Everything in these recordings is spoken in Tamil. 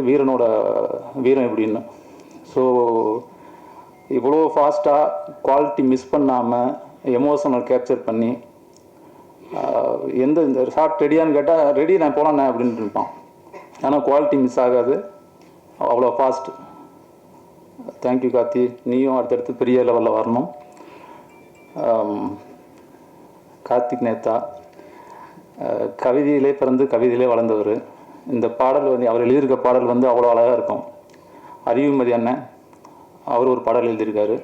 வீரனோட வீரம் எப்படின்னு. ஸோ இவ்வளோ ஃபாஸ்ட்டாக குவாலிட்டி மிஸ் பண்ணாமல் எமோஷனல் கேப்சர் பண்ணி எந்த இந்த ஷார்ட் ரெடியான்னு கேட்டால் ரெடி நான் போனேன் அப்படின்ட்டு இருப்பான். ஆனால் குவாலிட்டி மிஸ் ஆகாது, அவ்வளோ ஃபாஸ்ட். தேங்க்யூ கார்த்தி, நீயும் அடுத்தடுத்து பெரிய லெவலில் வரணும். கார்த்திக் நேத்தா கவிதையிலே பிறந்து கவிதையிலே வளர்ந்தவர். இந்த பாடல் வந்து அவர் எழுதியிருக்க பாடல் வந்து அவ்வளோ அழகாக இருக்கும். அறிவுமதி அண்ணன் அவர் ஒரு பாடல் எழுதியிருக்காரு.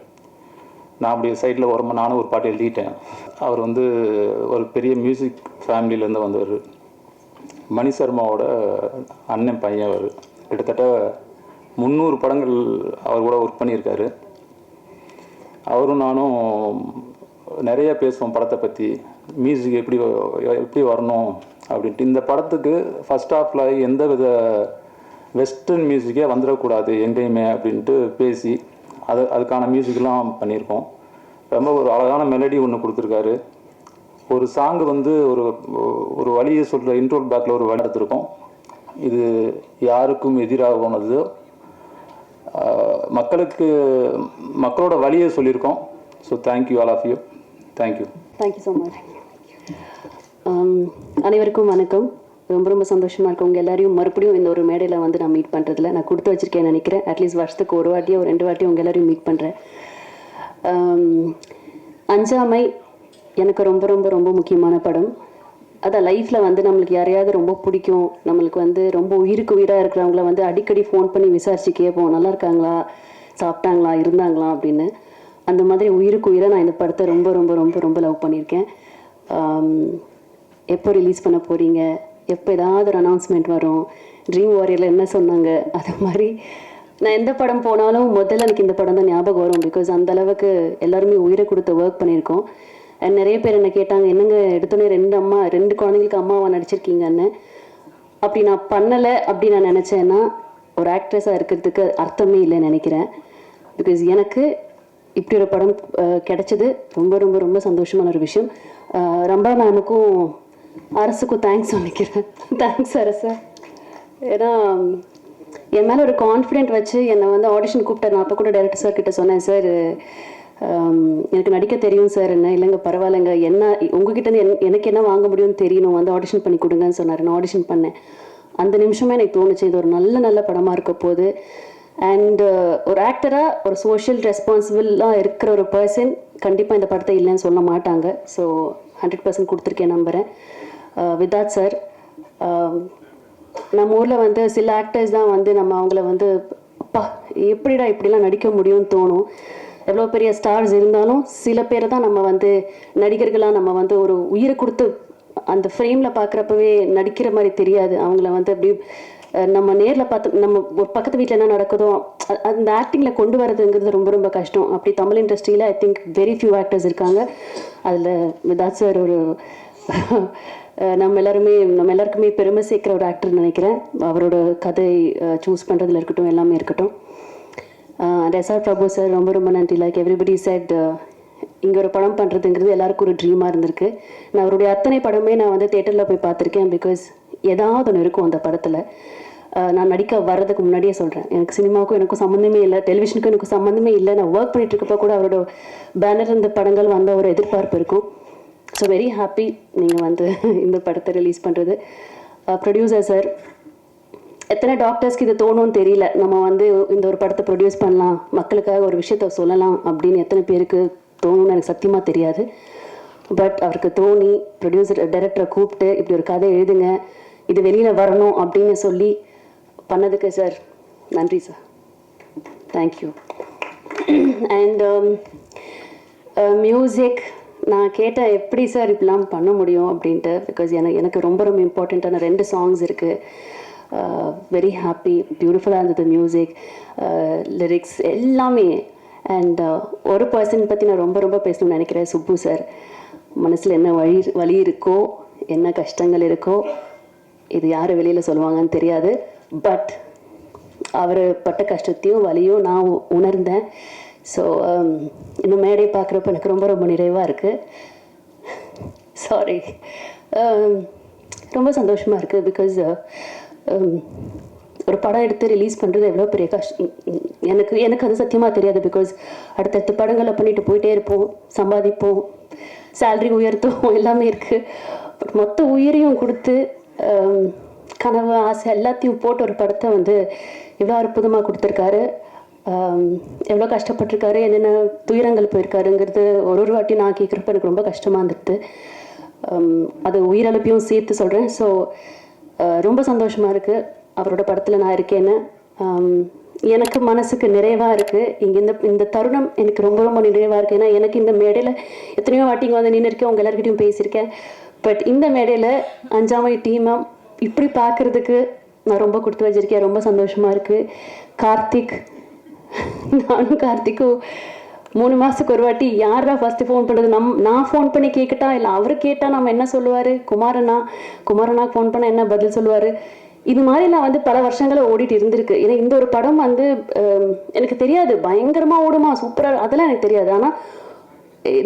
நான் அப்படி சைடில் வரும்போது நானும் ஒரு பாட்டு எழுதிட்டேன். அவர் வந்து ஒரு பெரிய மியூசிக் ஃபேமிலியிலேருந்து வந்தவர். மணி சர்மாவோட அண்ணன் பையன் அவர். கிட்டத்தட்ட 300 படங்கள் அவர் கூட ஒர்க் பண்ணியிருக்காரு. அவரும் நானும் நிறைய பேசுவோம் படத்தை பற்றி, மியூசிக் எப்படி வரணும் அப்படின்ட்டு. இந்த படத்துக்கு ஃபஸ்ட் ஹாஃபில் எந்த வித வெஸ்டர்ன் மியூசிக்கே வந்துடக்கூடாது எங்கேயுமே அப்படின்ட்டு பேசி அதுக்கான மியூசிக்லாம் பண்ணியிருக்கோம். ரொம்ப ஒரு அழகான மெலடி ஒன்று கொடுத்துருக்காரு. ஒரு சாங்கு வந்து ஒரு வழியை சொல்கிற இன்ட்ரோல் பேக்கில் ஒரு வழி எடுத்திருக்கோம். இது யாருக்கும் எதிராக போனது, மக்களோட வழியை சொல்லியிருக்கோம். So thank you all of you. Thank you so much. அனைவருக்கும் வணக்கம். ரொம்ப ரொம்ப சந்தோஷமாக இருக்கும் உங்கள் எல்லாரையும் மறுபடியும் இந்த ஒரு மேடையில் வந்து நான் மீட் பண்ணுறதுல. நான் கொடுத்து வச்சுருக்கேன்னு நினைக்கிறேன். அட்லீஸ்ட் வருஷத்துக்கு ஒரு வாட்டியோ 2 வாட்டியோ உங்கள் எல்லாரையும் மீட் பண்ணுறேன். அஞ்சாமை எனக்கு ரொம்ப ரொம்ப ரொம்ப முக்கியமான படம். அதான் லைஃப்பில் வந்து நம்மளுக்கு யாரையாவது ரொம்ப பிடிக்கும், நம்மளுக்கு வந்து ரொம்ப உயிருக்கு உயிராக இருக்கிறவங்கள வந்து அடிக்கடி ஃபோன் பண்ணி விசாரித்து கேட்போம், நல்லா இருக்காங்களா, சாப்பிட்டாங்களா, இருந்தாங்களா அப்படின்னு. அந்த மாதிரி உயிருக்கு உயிராக நான் இந்த படத்தை ரொம்ப ரொம்ப ரொம்ப ரொம்ப லவ் பண்ணியிருக்கேன். எப்போ ரிலீஸ் பண்ண போகிறீங்க, எப்போ ஏதாவது ஒரு அனௌன்ஸ்மெண்ட் வரும், ட்ரீம் வாரியரில் என்ன சொன்னாங்க, அது மாதிரி நான் எந்த படம் போனாலும் முதல்ல எனக்கு இந்த படம் தான் ஞாபகம் வரும். பிகாஸ் அந்த அளவுக்கு எல்லாருமே உயிரை கொடுத்து ஒர்க் பண்ணியிருக்கோம். அண்ட் நிறைய பேர் என்ன கேட்டாங்க, என்னங்க எடுத்தோன்னே 2 குழந்தைங்களுக்கு அம்மாவாக நடிச்சிருக்கீங்கன்னு. அப்படி நான் பண்ணலை அப்படி நான் நினச்சேன்னா ஒரு ஆக்ட்ரஸாக இருக்கிறதுக்கு அர்த்தமே இல்லைன்னு நினைக்கிறேன். பிகாஸ் எனக்கு இப்படி ஒரு படம் கிடைச்சது ரொம்ப ரொம்ப ரொம்ப சந்தோஷமான ஒரு விஷயம். ரம்பா மேமுக்கும் அரசுக்கும் தேங்க்ஸ் சொல்லிக்கிறேன். தேங்க்ஸ் அரசு. ஏன்னா என் மேலே ஒரு கான்ஃபிடென்ட் வச்சு என்னை வந்து ஆடிஷன் கூப்பிட்டார். நான் அப்போ கூட டைரக்டர் சார் கிட்ட சொன்னேன், சார் எனக்கு நடிக்க தெரியும் சார். என்ன இல்லைங்க பரவாயில்லைங்க, என்ன உங்ககிட்ட எனக்கு என்ன வாங்க முடியும்னு தெரியணும், வந்து ஆடிஷன் பண்ணி கொடுங்கன்னு சொன்னார். நான் ஆடிஷன் பண்ணேன். அந்த நிமிஷமே எனக்கு தோணுச்சு இது ஒரு நல்ல படமாக இருக்க போகுது. அண்ட் ஒரு ஆக்டராக ஒரு சோஷியல் ரெஸ்பான்சிபிளாக இருக்கிற ஒரு பர்சன் கண்டிப்பாக இந்த படத்தை இல்லைன்னு சொல்ல மாட்டாங்க. ஸோ 100% கொடுத்துருக்கேன் நம்புகிறேன். விதாத் சார், நம்ம ஊரில் வந்து சில ஆக்டர்ஸ் தான் வந்து நம்ம அவங்கள வந்து அப்பா எப்படிடா இப்படிலாம் நடிக்க முடியும்னு தோணும். எவ்வளோ பெரிய ஸ்டார்ஸ் இருந்தாலும் சில பேரை தான் நம்ம வந்து நடிகர்களாக நம்ம வந்து ஒரு உயிரை கொடுத்து அந்த ஃப்ரேமில் பார்க்குறப்பவே நடிக்கிற மாதிரி தெரியாது. அவங்கள வந்து அப்படி நம்ம நேரில் பார்த்து நம்ம ஒரு பக்கத்து வீட்டில் என்ன நடக்குதோ அந்த ஆக்டிங்கில் கொண்டு வரதுங்கிறது ரொம்ப ரொம்ப கஷ்டம். அப்படி தமிழ் இண்டஸ்ட்ரியில் I think very few actors இருக்காங்க. அதில் விதாத் சார் ஒரு நம்ம எல்லாருக்குமே பெருமை சேர்க்குற ஒரு ஆக்டர்னு நினைக்கிறேன். அவரோட கதை சூஸ் பண்ணுறதுல இருக்கட்டும், எல்லாமே இருக்கட்டும். எஸ்ஆர் பிரபு சார் ரொம்ப ரொம்ப நன்றி. லைக் எவ்ரிபடி செட், இங்கே ஒரு படம் பண்ணுறதுங்கிறது எல்லாருக்கும் ஒரு ட்ரீமாக இருந்திருக்கு. நான் அவருடைய அத்தனை படமே நான் வந்து தேட்டரில் போய் பார்த்துருக்கேன். பிகாஸ் ஏதாவது ஒன்று இருக்கும் அந்த படத்தில். நான் நடிக்க வர்றதுக்கு முன்னாடியே சொல்கிறேன், எனக்கு சினிமாவுக்கும் எனக்கும் சம்மந்தமே இல்லை, டெலிவிஷனுக்கும் எனக்கு சம்மந்தமே இல்லை. நான் ஒர்க் பண்ணிட்டு இருக்கப்போ கூட அவரோட பேனர் இந்த படங்கள் வந்த ஒரு எதிர்பார்ப்பு இருக்கும். ஸோ வெரி ஹாப்பி நீங்கள் வந்து இந்த படத்தை ரிலீஸ் பண்ணுறது. ப்ரொடியூசர் சார், எத்தனை டாக்டர்ஸ்க்கு இது தோணும்னு தெரியல, நம்ம வந்து இந்த ஒரு படத்தை ப்ரொடியூஸ் பண்ணலாம், மக்களுக்காக ஒரு விஷயத்த சொல்லலாம் அப்படின்னு எத்தனை பேருக்கு தோணும்னு எனக்கு சத்தியமாக தெரியாது. பட் அவருக்கு தோணி ப்ரொடியூசர் டைரக்டரை கூப்பிட்டு இப்படி ஒரு கதை எழுதுங்க, இது வெளியில் வரணும் அப்படின்னு சொல்லி பண்ணதுக்கு சார் நன்றி சார். தேங்க்யூ. அண்ட் மியூசிக் நான் கேட்டேன், எப்படி சார் இப்படிலாம் பண்ண முடியும் அப்படின்ட்டு. பிகாஸ் எனக்கு ரொம்ப ரொம்ப இம்பார்ட்டண்ட்டான 2 சாங்ஸ் இருக்குது. வெரி ஹாப்பி, பியூட்டிஃபுல்லாக இருந்தது மியூசிக், லிரிக்ஸ் எல்லாமே. அண்ட் ஒரு பர்சன் பற்றி நான் ரொம்ப ரொம்ப பேசணும்னு நினைக்கிறேன், சுப்பு சார். மனசில் என்ன வலி இருக்கோ, என்ன கஷ்டங்கள் இருக்கோ, இது யார் வெளியில் சொல்லுவாங்கன்னு தெரியாது. பட் அவர் பட்ட கஷ்டத்தையும் வலியும் நான் உணர்ந்தேன். ஸோ இந்த மேடை பார்க்குறப்ப எனக்கு ரொம்ப ரொம்ப நிறைவாக இருக்குது. சாரி, ரொம்ப சந்தோஷமாக இருக்குது. பிகாஸ் ஒரு படம் எடுத்து ரிலீஸ் பண்ணுறது எவ்வளோ பெரிய கஷ்டம். எனக்கு அது சத்தியமாக தெரியாது. பிகாஸ் அடுத்தடுத்த படங்களை பண்ணிட்டு போயிட்டே இருப்போம், சம்பாதிப்போம், சேலரி உயர்த்துவோம், எல்லாமே இருக்குது. பட் மொத்த உயிரையும் கொடுத்து கனவு ஆசை எல்லாத்தையும் போட்டு ஒரு படத்தை வந்து எவ்வளோ அற்புதமாக கொடுத்துருக்காரு. எவ்வளோ கஷ்டப்பட்டிருக்காரு, என்னென்ன துயரங்கள் போயிருக்காருங்கிறது ஒரு வாட்டி நான் கேட்குறப்ப எனக்கு ரொம்ப கஷ்டமாக இருந்தது. அது உயிரிழப்பையும் சேர்த்து சொல்கிறேன். ஸோ ரொம்ப சந்தோஷமாக இருக்குது அவரோட படத்தில் நான் இருக்கேன்னு. எனக்கு மனசுக்கு நிறைவாக இருக்குது. இங்கே இந்த தருணம் எனக்கு ரொம்ப ரொம்ப நிறைவாக இருக்குது. ஏன்னா எனக்கு இந்த மேடையில் எத்தனையோ வாட்டிங்க வந்து நின்று இருக்கேன், உங்கள் எல்லாருக்கிட்டையும் பேசியிருக்கேன். பட் இந்த மேடையில் அஞ்சாமை டீமாக இப்படி பார்க்குறதுக்கு நான் ரொம்ப கொடுத்து வச்சிருக்கேன். ரொம்ப சந்தோஷமாக இருக்குது. கார்த்திக், நானும் கார்த்திக்கும் 3 மாதத்துக்கு ஒரு வாட்டி யாரா ஃபஸ்ட்டு ஃபோன் பண்ணுறது, நான் ஃபோன் பண்ணி கேட்கட்டா இல்லை அவர் கேட்டால் நம்ம என்ன சொல்லுவார், குமாரனா ஃபோன் பண்ணால் என்ன பதில் சொல்லுவார். இது மாதிரி நான் வந்து பல வருஷங்களை ஓடிட்டு இருந்திருக்கு. ஏன்னா இந்த ஒரு படம் வந்து எனக்கு தெரியாது பயங்கரமாக ஓடுமா சூப்பராக அதெல்லாம் எனக்கு தெரியாது. ஆனால்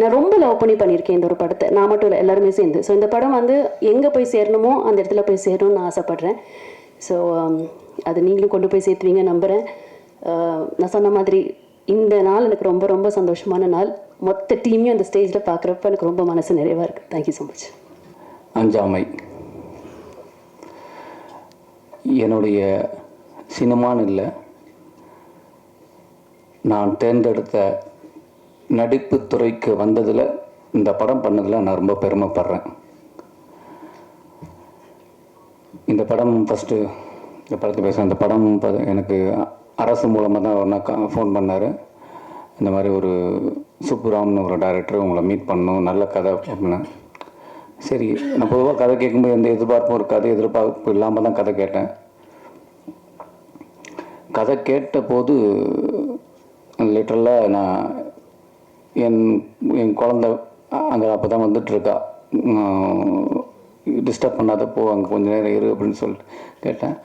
நான் ரொம்ப லவ் பண்ணியிருக்கேன் இந்த ஒரு படத்தை. நான் மட்டும் இல்லை, எல்லாருமே சேர்ந்து. ஸோ இந்த படம் வந்து எங்கே போய் சேரணுமோ அந்த இடத்துல போய் சேரணும்னு நான் ஆசைப்பட்றேன். ஸோ அது நீங்களும் கொண்டு போய் சேர்த்துவீங்க நம்புகிறேன். நான் சொன்ன மாதிரி இந்த நாள் எனக்கு ரொம்ப ரொம்ப சந்தோஷமான நாள். மொத்த டீமையும் அந்த ஸ்டேஜில் பார்க்குறப்ப எனக்கு ரொம்ப மனசு நிறைவாக இருக்குது. Thank you so much. அஞ்சாமை என்னுடைய சினிமான்னு இல்லை, நான் தேர்ந்தெடுத்த நடிப்பு துறைக்கு வந்ததில் இந்த படம் பண்ணதில் நான் ரொம்ப பெருமைப்படுறேன். இந்த படம் ஃபஸ்ட்டு இந்த படத்தை பேசுகிறேன். இந்த படம் எனக்கு அரசு மூலமாக தான் ஒரு ஃபோன் பண்ணார். இந்த மாதிரி ஒரு சுப்புராம்னு ஒரு டைரக்டர் உங்களை மீட் பண்ணணும், நல்ல கதை அப்படின்னு. சரி, நான் பொதுவாக கதை கேட்கும்போது எந்த எதிர்பார்ப்பும் இருக்காது, எதிர்பார்ப்பு இல்லாமல் தான் கதை கேட்டேன். கதை கேட்ட போது லிட்டரலாக நான் என் குழந்த அங்கே அப்போ தான் வந்துட்டுருக்கா, டிஸ்டர்ப் பண்ணாத போ, அங்கே கொஞ்சம் நேரம் இரு அப்படின்னு சொல்லிட்டு கேட்டேன்.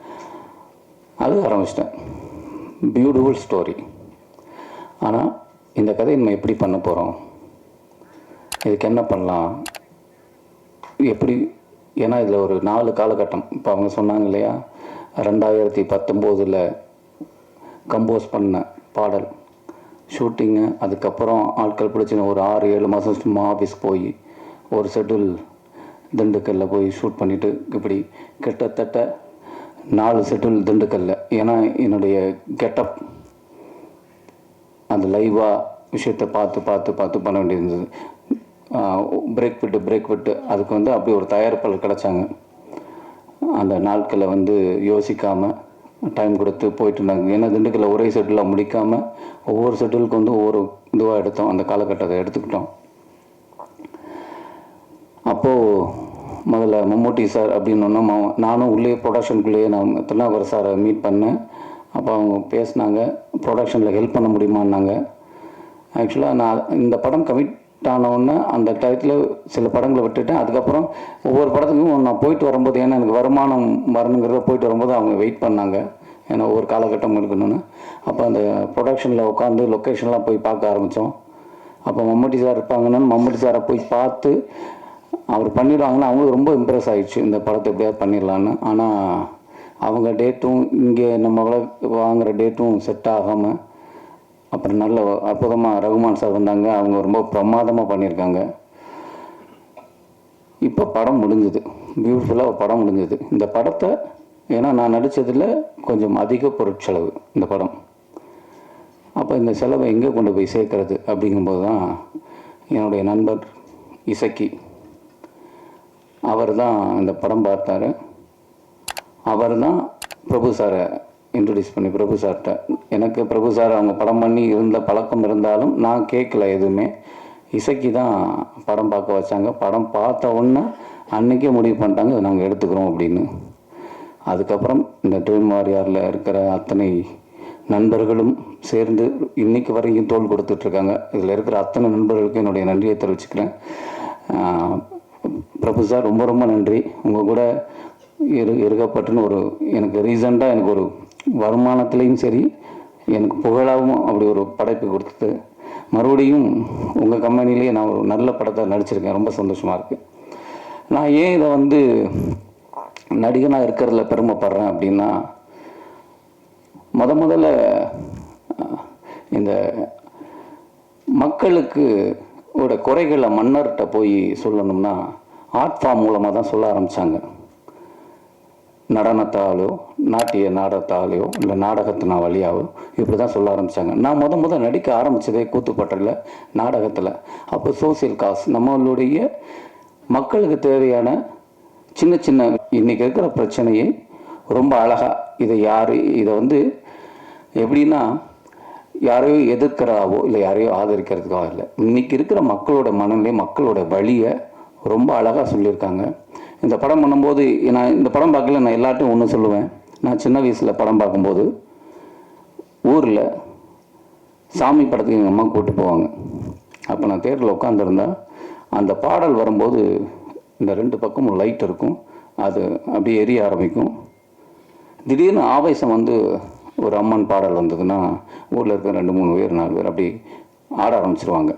அது ஆரம்பிச்சிட்டேன். Beautiful story. ஆனால் இந்த கதையை நம்ம எப்படி பண்ண போகிறோம், இதுக்கு என்ன பண்ணலாம், எப்படி, ஏன்னா இதில் ஒரு 4 காலகட்டம். இப்போ அவங்க சொன்னாங்க இல்லையா, 2019 கம்போஸ் பண்ண பாடல் ஷூட்டிங்கு, அதுக்கப்புறம் ஆட்கள் பிடிச்சின ஒரு 6-7 மாதம் சும்மா ஆஃபீஸ் போய் ஒரு ஷெட்யூல் திண்டுக்கல்ல போய் ஷூட் பண்ணிவிட்டு, இப்படி கிட்டத்தட்ட 4 ஷெட்யூல் திண்டுக்கல்ல. ஏன்னா என்னுடைய கெட்டப் அந்த லைவாக விஷயத்தை பார்த்து பண்ண வேண்டியிருந்தது. பிரேக் விட்டு அதுக்கு வந்து அப்படி ஒரு தயாரிப்பாளர் கிடச்சாங்க. அந்த நாட்களை வந்து யோசிக்காமல் டைம் கொடுத்து போயிட்டு இருந்தாங்க. ஏன்னா திண்டுக்கல்ல ஒரே ஷெட்யூலாக முடிக்காமல் ஒவ்வொரு ஷெட்யூலுக்கு வந்து ஒவ்வொரு இதுவாக எடுத்தோம். அந்த காலகட்டத்தை எடுத்துக்கிட்டோம். அப்போது முதல்ல மம்மூட்டி சார் அப்படின்னு நானும் உள்ளே ப்ரொடக்ஷனுக்குள்ளேயே நான் திருநாகர் சாரை மீட் பண்ணேன். அப்போ அவங்க பேசினாங்க, ப்ரொடக்ஷனில் ஹெல்ப் பண்ண முடியுமான்னாங்க. ஆக்சுவலாக நான் இந்த படம் கமிட் ஆனவுடனே அந்த டயத்தில் சில படங்களை விட்டுட்டேன். அதுக்கப்புறம் ஒவ்வொரு படத்துக்கும் நான் போயிட்டு வரும்போது, ஏன்னா எனக்கு வருமானம் வரணுங்கிறத போயிட்டு வரும்போது அவங்க வெயிட் பண்ணாங்க, ஏன்னா ஒவ்வொரு காலகட்டம் இருக்கணும்னு. அப்போ அந்த ப்ரொடக்ஷனில் உட்காந்து லொக்கேஷன்லாம் போய் பார்க்க ஆரம்பித்தோம். அப்போ மம்மூட்டி சார் இருப்பாங்கன்னு மம்மூட்டி சாரை போய் பார்த்து அவர் பண்ணிடுவாங்கன்னு அவங்களுக்கு ரொம்ப இம்ப்ரெஸ் ஆகிடுச்சு, இந்த படத்தை எப்படியாவது பண்ணிடலான்னு. ஆனால் அவங்க டேட்டும் இங்கே நம்ம வாங்குகிற டேட்டும் செட் ஆகாமல், அப்புறம் நல்ல அற்புதமாக ரகுமான் சார் வந்தாங்க, அவங்க ரொம்ப பிரமாதமாக பண்ணியிருக்காங்க. இப்போ படம் முடிஞ்சுது, பியூட்டிஃபுல்லாக படம் முடிஞ்சுது. இந்த படத்தை ஏன்னா நான் நடித்ததில் கொஞ்சம் அதிக பொருட்செலவு இந்த படம். அப்போ இந்த செலவை எங்கே கொண்டு போய் சேர்க்கறது அப்படிங்கும்போது தான் என்னுடைய நண்பர் இசக்கி அவர் தான் இந்த படம் பார்த்தார். அவர் தான் பிரபு சாரை இன்ட்ரடியூஸ் பண்ணி, பிரபு சார்கிட்ட எனக்கு பிரபு சார் அவங்க படம் பண்ணி இருந்த பழக்கம் இருந்தாலும் நான் கேட்கல எதுவுமே. இசக்கி தான் படம் பார்க்க வச்சாங்க. படம் பார்த்த உடனே அன்றைக்கே முடிவு பண்ணிட்டாங்க, அதை நாங்கள் எடுத்துக்கிறோம் அப்படின்னு. அதுக்கப்புறம் இந்த ட்ரீம் வாரியாரில் இருக்கிற அத்தனை நண்பர்களும் சேர்ந்து இன்றைக்கு வரைக்கும் தோள் கொடுத்துட்ருக்காங்க. இதில் இருக்கிற அத்தனை நண்பர்களுக்கும் என்னுடைய நன்றியை தெரிவிச்சுக்கிறேன். பிரபு சார் ரொம்ப ரொம்ப நன்றி. உங்கள் கூட இருக்கப்பட்டுன்னு ஒரு எனக்கு ரீசண்டாக எனக்கு ஒரு வருமானத்துலேயும் சரி, எனக்கு புகழாகவும் அப்படி ஒரு படைப்பு கொடுத்தது. மறுபடியும் உங்கள் கம்பெனிலேயே நான் ஒரு நல்ல படத்தை நடிச்சிருக்கேன், ரொம்ப சந்தோஷமாக இருக்குது. நான் ஏன் இதை வந்து நடிகனாக இருக்கிறதுல பெருமைப்படுறேன் அப்படின்னா, முதல்ல இந்த மக்களுக்கு குறைகளை மன்னர்கிட்ட போய் சொல்லணும்னா ஆர்ட் ஃபார்ம் மூலமாக தான் சொல்ல ஆரம்பித்தாங்க. நடனத்தாலோ நாட்டிய நாடகத்தாலேயோ இல்லை நாடகத்தினா வழியாவோ இப்படி தான் சொல்ல ஆரம்பித்தாங்க. நான் நடிக்க ஆரம்பித்ததே கூத்துப்பட்டில் நாடகத்தில். அப்போ சோசியல் காஸ் நம்மளுடைய மக்களுக்கு தேவையான சின்ன சின்ன இன்றைக்கி இருக்கிற பிரச்சனையை ரொம்ப அழகாக இதை வந்து எப்படின்னா யாரையோ எதிர்க்கிறதாவோ இல்லை யாரையோ ஆதரிக்கிறதுக்காக இல்லை, இன்றைக்கி இருக்கிற மக்களோட மனநிலை மக்களோட வழியை ரொம்ப அழகாக சொல்லியிருக்காங்க. இந்த படம் பண்ணும்போது நான் இந்த படம் பார்க்கல, நான் எல்லாட்டையும் ஒன்று சொல்லுவேன். நான் சின்ன வயசில் படம் பார்க்கும்போது ஊரில் சாமி படத்துக்கு எங்கள் அம்மா கூப்பிட்டு போவாங்க. அப்போ நான் தேட்டரில் உட்காந்துருந்தா அந்த பாடல் வரும்போது இந்த 2 பக்கமும் லைட் இருக்கும், அது அப்படியே எரிய ஆரம்பிக்கும். திடீர்னு ஆவேசம் வந்து ஒரு அம்மன் பாடல் வந்ததுன்னா ஊரில் இருக்க 2, 3 பேர் 4 பேர் அப்படி ஆட ஆரம்பிச்சிருவாங்க.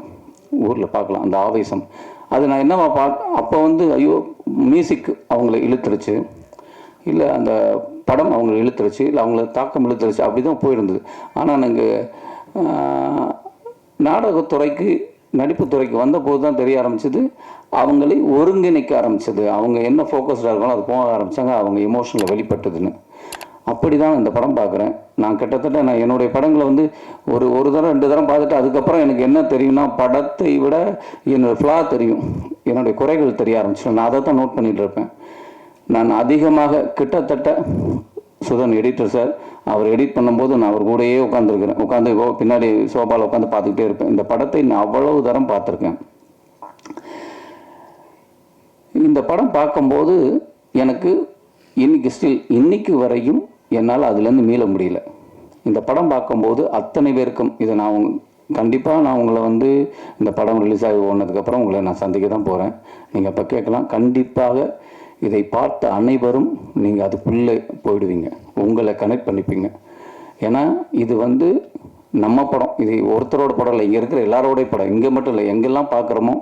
ஊரில் பார்க்கலாம் அந்த ஆவேசம். அது நான் என்னவா அப்போ வந்து ஐயோ மியூசிக் அவங்கள இழுத்துருச்சு, இல்லை அந்த படம் அவங்கள இழுத்துருச்சு, இல்லை அவங்கள தாக்கம் இழுத்துருச்சு, அப்படி தான் போயிருந்தது. ஆனால் நாங்கள் நாடகத்துறைக்கு நடிப்புத்துறைக்கு வந்தபோது தான் தெரிய ஆரம்பிச்சது, அவங்களை ஒருங்கிணைக்க ஆரம்பிச்சது. அவங்க என்ன ஃபோக்கஸ்டாக இருக்கணும் அது போக ஆரம்பித்தாங்க, அவங்க எமோஷனில் வெளிப்பட்டதுன்னு. அப்படி தான் இந்த படம் பார்க்குறேன். நான் கிட்டத்தட்ட என்னுடைய படங்களை வந்து ஒரு தரம் 2 தரம் பார்த்துட்டு அதுக்கப்புறம் எனக்கு என்ன தெரியும்னா படத்தை விட என்னோடய ஃப்ளா தெரியும், என்னுடைய குறைகள் தெரிய ஆரம்பிச்சிடும். நான் அதை தான் நோட் பண்ணிகிட்டு இருப்பேன். நான் அதிகமாக கிட்டத்தட்ட சுதன் எடிட்டர் சார் அவர் எடிட் பண்ணும்போது நான் அவர் கூடயே உட்காந்து பின்னாடி சோபாவில் உட்காந்து பார்த்துக்கிட்டே இருப்பேன். இந்த படத்தை நான் அவ்வளவு தரம் பார்த்துருக்கேன். இந்த படம் பார்க்கும்போது எனக்கு இன்னைக்கு வரையும் என்னால் அதுலேருந்து மீள முடியல. இந்த படம் பார்க்கும்போது அத்தனை பேருக்கும் இதை நான் கண்டிப்பாக நான் உங்களை வந்து இந்த படம் ரிலீஸ் ஆகி ஓடினதுக்கப்புறம் உங்களை நான் சந்திக்க தான் போகிறேன். நீங்கள் அப்போ கேட்கலாம். கண்டிப்பாக இதை பார்த்த அனைவரும் நீங்கள் அதுக்குள்ளே போயிடுவீங்க, உங்களை கனெக்ட் பண்ணிப்பீங்க. ஏன்னா இது வந்து நம்ம படம், இது ஒருத்தரோட படம் இல்லை, இங்கே இருக்கிற எல்லாரோடைய படம். இங்கே மட்டும் இல்லை, எங்கெல்லாம் பார்க்குறோமோ